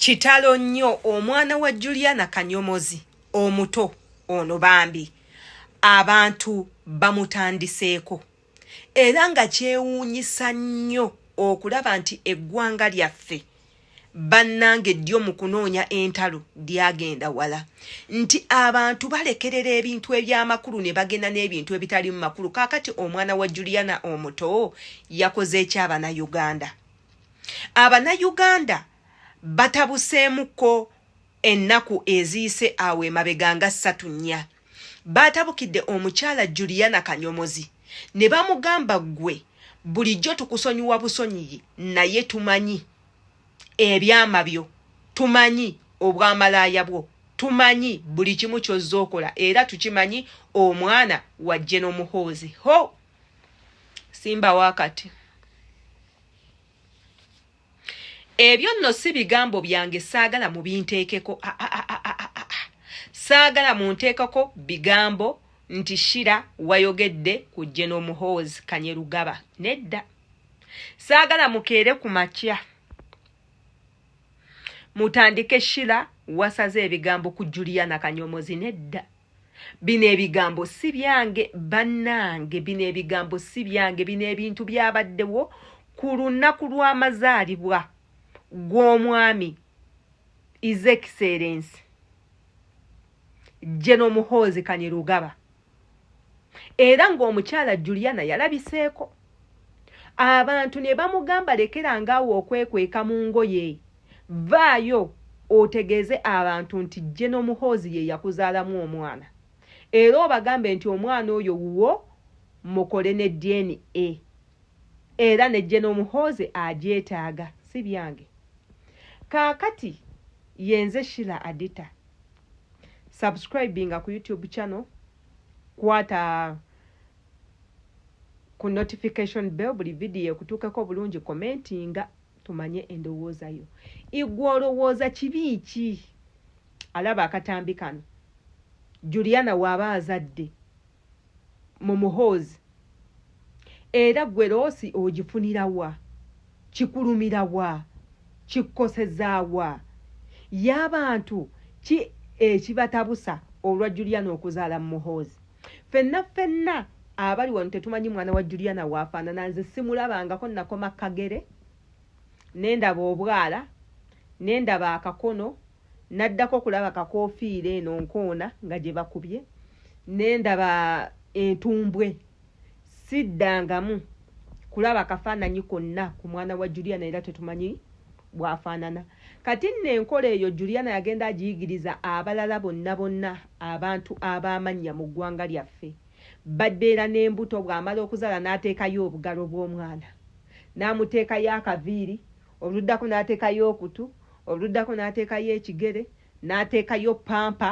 Kitalo nnyo omwana wa Juliana Kanyomozi omuto ono bambi abantu bamutandiseeko era nga kyewuunyisa nnyo okulaba nti eggwanga lyaffe bannange ddyo mu kunoonya entalo lyagenda wala nti abantu balekerera ebintu eby'amakulu ne bagenda n'ebintu ebitali mu makulu kaakati omwana wa Juliana omuto yakoze eky'Abannayuganda. Abannayuganda batabuseemuko ennaku eziyise awo emabega nga 3-4 batabukidde omukyala Juliana Kanyomozi ne bamugamba gwe bulijjo tukusonyiwa busonyiyi naye tumanyi ebyama byo tumanyi obwamalaaya bwo tumanyi buli kimu ky'ozza okola era tukimanyi omwana wajje n'omuhoozi ho simba wakati. Ebyo nno si bigambo byange saagala mu binteekeko saagala mu nteekako bigambo nti Shira wayogedde kujje n'omuhoozi Kanyerugaba nedda saagala mukeere ku makya mutandike Shira wasaze ebigambo ku Juliana Kanyomozi nedda bino ebigambo si byange bannange bino ebigambo si byange bino ebintu byabaddewo ku lunaku lw'amazaalibwa gw'omwami His Excellency General Muhoozi Kanyerugaba era ng'omukyala Juliana yalabiseeko abantu ne bamugamba lekerangaawo okwekweka mu ngoye vaayo otegeeze abantu nti General Muhoozi ye yakuzaalamu omwana era obagambe nti omwana oyo wuwo mukole ne DNA era ne General Muhoozi agyetaaga si byange. Kaakati yenze Shira Adita subscribinga ku YouTube channel kwata ku notification bell buli video kutuukako bulungi commentinga tumanye endowooza yo igwe olowooza kibi ki alaba akatambi kano Juliana waaba azadde mu Muhoozi era gwe loosi ogifunira wa kikulumira wa kikosezaawa y'abantu ki ekibatabusa olwa Juliana okuzaala mu Muhoozi fenna abali wano tetumanyi mwana wa Juliana waafaanana nze simulabangako nakoma kagere nendaba obwala nendaba akakono naddako kulaba kakoofiire eno nkoona nga gye bakubye nendaba entumbwe siddangamu kulaba kafaananyi konna ku mwana wa Juliana era tetumanyi bwafaanana kati nno enkola eyo Juliana yagenda agiyigiriza abalala bonna abantu ab'amannya mu ggwanga lyaffe baddeera n'embuto bw'amala okuzaala n'ateekayo obugalo bw'omwana n'amuteekayo akaviiri oluddako n'ateekayo okutu oluddako n'ateekayo ekigere n'ateekayo pampa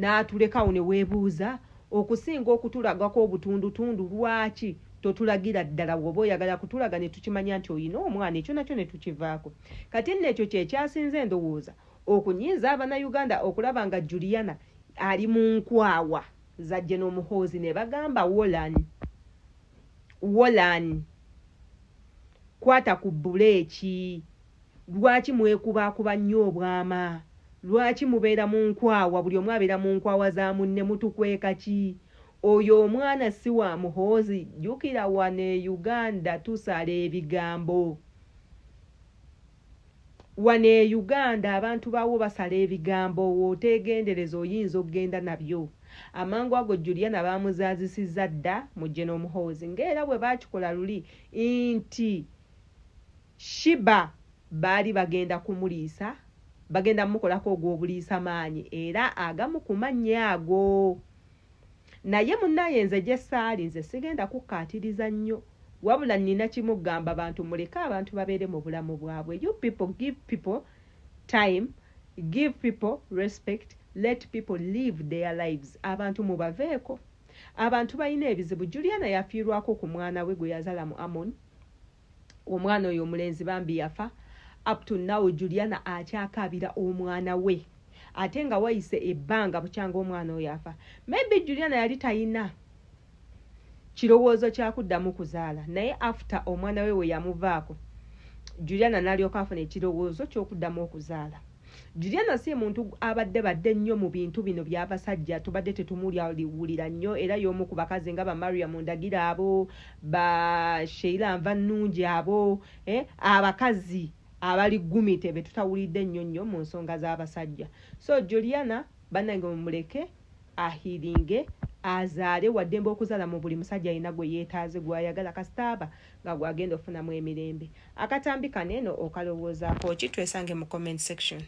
n'atulekawo ne weebuuza okusinga okutulagako obutundutundu lwaki totulagira ddala woba oyagala kutulaga ne tukimanya nti oyina omwana ekyo nakyo ne tukivaako kati nno ekyo kyekyasinze ndowooza okunyiiza Abannayuganda okulaba nga Juliana ali mu nkwawa za General Muhoozi ne bagamba Wolan kwata ku buleeki lwaki mwekubaakuba nnyo obwama lwaki mubeera mu nkwawa buli omu abeera mu nkwawa za munne mutukweka ki oyo omwana si wa Muhoozi jjukira wano e Uganda tusala ebigambo wano e Uganda abantu bawo basala ebigambo wootegendereza oyinza okgenda nabyo amangu ago Juliana baamuzaazisizza dda mu General Muhoozi ng'era bwe baakikola luli nti Shiba baali bagenda kumuliisa bagenda mukolako ogw'obuliisa maanyi era agamu ku mannya ago naye munnaye nze gye ssaali nze sigenda kukkaatiriza nnyo wabula nnina kimugamba abantu muleke abantu babeere mu bulamu bwabwe you people give people time give people respect let people live their lives abantu mubaveeko abantu balina ebizibu Juliana yafiirwako ku mwana we gwe yazaala mu Amon omwana oyo omulenzi bambi yafa up to now Juliana akyakaabira omwana we ate nga wayise ebbanga bukyanga omwana oyo afa maybe Juliana yali tayina kirowoozo kyakuddamu kuzaala naye after omwana we yamuvaako Juliana n'alyoka afuna ekirowoozo ky'okuddamu okuzaala Juliana si muntu badde nnyo mu bintu bino by'abasajja tubadde tetumulya nnyo era y'omu ku bakazi nga ba Maria Mundagira abo ba Sheila Nvannungi abo abakazi abali gumite be tutawulidde nnyo mu nsonga z'abasajja. So Juliana bannange mumuleke ahiringe azaale waddembe okuzaala mu buli musajja alina gwe yeetaaze gwayagala kasitaaba nga gwagenda ofunamu emirembe. Akatambi kaneeno okalowoozaako ki? Twesange mu comment section.